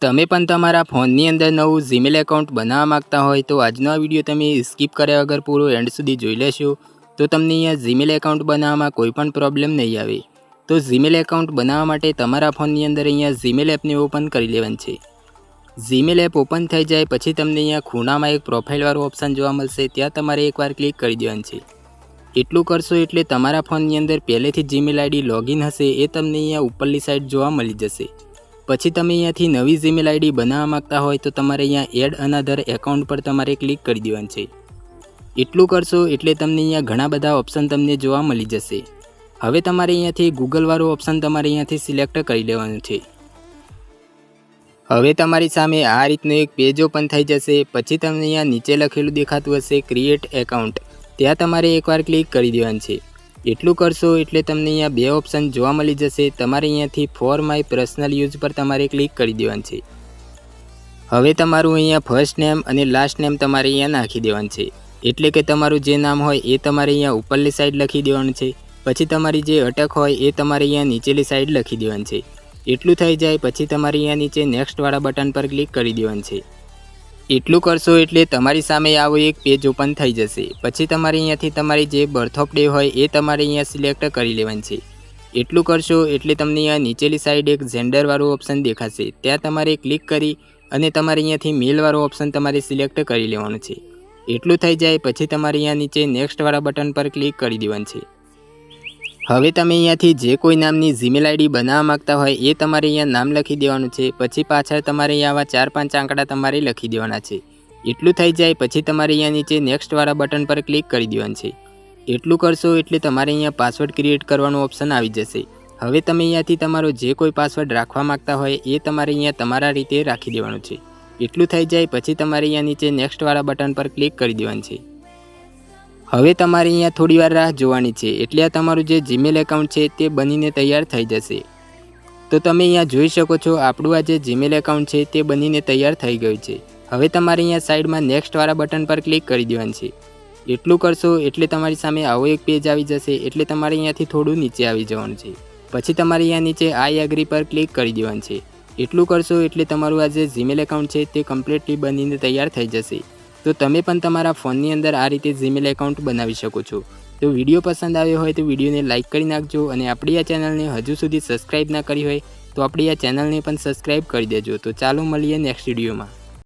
તમે પણ તમારા ફોનની અંદર નવું જીમેલ એકાઉન્ટ બનાવવા માંગતા હોય તો આજનો આ વિડીયો તમે સ્કીપ કર્યા વગર પૂરો એન્ડ સુધી જોઈ લેશો તો તમને અહીંયા જીમેલ એકાઉન્ટ બનાવવામાં કોઈ પણ પ્રોબ્લેમ નહીં આવે। તો જીમેલ એકાઉન્ટ બનાવવા માટે તમારા ફોનની અંદર અહીંયા જીમેલ એપને ઓપન કરી લેવાની છે। જીમેલ એપ ઓપન થઈ જાય પછી તમને અહીંયા ખૂણામાં એક પ્રોફાઇલવાળો ઓપ્શન જોવા મળશે, ત્યાં તમારે એકવાર ક્લિક કરી દેવાનું છે। એટલું કરશો એટલે તમારા ફોનની અંદર પહેલેથી જીમેલ આઈડી લોગિન હશે એ તમને અહીંયા ઉપરની સાઈડ જોવા મળી જશે। પછી તમે અહીંયાથી નવી જીમેલ આઈડી બનાવવા માંગતા હોય તો તમારે અહીંયા એડ અનધર એકાઉન્ટ પર તમારે ક્લિક કરી દેવાનું છે। એટલું કરશો એટલે તમને અહીંયા ઘણા બધા ઓપ્શન તમને જોવા મળી જશે। હવે તમારે અહીંયાથી ગૂગલવાળો ઓપ્શન તમારે અહીંયાથી સિલેક્ટ કરી લેવાનું છે। હવે તમારી સામે આ રીતનું એક પેજ ઓપન થઈ જશે। પછી તમને અહીંયા નીચે લખેલું દેખાતું હશે ક્રિએટ એકાઉન્ટ, ત્યાં તમારે એકવાર ક્લિક કરી દેવાનું છે। એટલું કરશો એટલે તમને અહીંયા બે ઓપ્શન જોવા મળી જશે। તમારે અહીંયાથી ફોર માય પર્સનલ યુઝ પર તમારે ક્લિક કરી દેવાનું છે। હવે તમારું અહીંયા ફર્સ્ટ નેમ અને લાસ્ટ નેમ તમારે અહીંયા નાખી દેવાનું છે, એટલે કે તમારું જે નામ હોય એ તમારે અહીંયા ઉપરની સાઈડ લખી દેવાનું છે। પછી તમારી જે અટક હોય એ તમારે અહીંયા નીચેની સાઈડ લખી દેવાનું છે। એટલું થઈ જાય પછી તમારે અહીંયા નીચે નેક્સ્ટવાળા બટન પર ક્લિક કરી દેવાનું છે। એટલું કરશો એટલે તમારી સામે આવો એક પેજ ઓપન થઈ જશે। પછી તમારે અહીંયાથી તમારી જે બર્થ ઓફ ડે હોય એ તમારે અહીંયા સિલેક્ટ કરી લેવાનું છે। એટલું કરશો એટલે તમને અહીંયા નીચેની સાઈડ એક જેન્ડરવાળું ઓપ્શન દેખાશે, ત્યાં તમારે ક્લિક કરી અને તમારે અહીંયાથી મેલવાળો ઓપ્શન તમારે સિલેક્ટ કરી લેવાનું છે। એટલું થઈ જાય પછી તમારે અહીંયા નીચે નેક્સ્ટવાળા બટન પર ક્લિક કરી દેવાનું છે। હવે તમે અહીંયાથી જે કોઈ નામની જીમેલ આઈડી બનાવવા માંગતા હોય એ તમારે અહીંયા નામ લખી દેવાનું છે। પછી પાછળ તમારે અહીંયા આવા 4-5 આંકડા તમારે લખી દેવાના છે। એટલું થઈ જાય પછી તમારે અહીંયા નીચે નેક્સ્ટવાળા બટન પર ક્લિક કરી દેવાનું છે। એટલું કરશો એટલે તમારે અહીંયા પાસવર્ડ ક્રિએટ કરવાનો ઓપ્શન આવી જશે। હવે તમે અહીંયાથી તમારો જે કોઈ પાસવર્ડ રાખવા માંગતા હોય એ તમારે અહીંયા તમારા રીતે રાખી દેવાનું છે। એટલું થઈ જાય પછી તમારે અહીંયા નીચે નેક્સ્ટવાળા બટન પર ક્લિક કરી દેવાનું છે। હવે તમારે અહીંયા થોડી વાર રાહ જોવાની છે, એટલે આ તમારું જે જીમેલ એકાઉન્ટ છે તે બનીને તૈયાર થઈ જશે। તો તમે અહીંયા જોઈ શકો છો આપણું આ જે જીમેલ એકાઉન્ટ છે તે બનીને તૈયાર થઈ ગયું છે। હવે તમારે અહીંયા સાઈડમાં નેક્સ્ટવાળા બટન પર ક્લિક કરી દેવાનું છે। એટલું કરશો એટલે તમારી સામે આવો એક પેજ આવી જશે, એટલે તમારે અહીંયાથી થોડું નીચે આવી જવાનું છે। પછી તમારે અહીંયા નીચે આઈ એગ્રી પર ક્લિક કરી દેવાનું છે। એટલું કરશો એટલે તમારું આ જે જીમેલ એકાઉન્ટ છે તે કમ્પ્લીટલી બનીને તૈયાર થઈ જશે। તો તમે પણ તમારા ફોનની અંદર આ રીતે જીમેલ એકાઉન્ટ બનાવી શકો છો। તો વિડીયો પસંદ આવ્યો હોય તો વિડીયોને લાઇક કરી નાખજો, અને આપણી આ ચેનલને હજુ સુધી સબસ્ક્રાઈબ ના કરી હોય તો આપણી આ ચેનલને પણ સબસ્ક્રાઈબ કરી દેજો। તો ચાલો મળીએ નેક્સ્ટ વિડીયોમાં।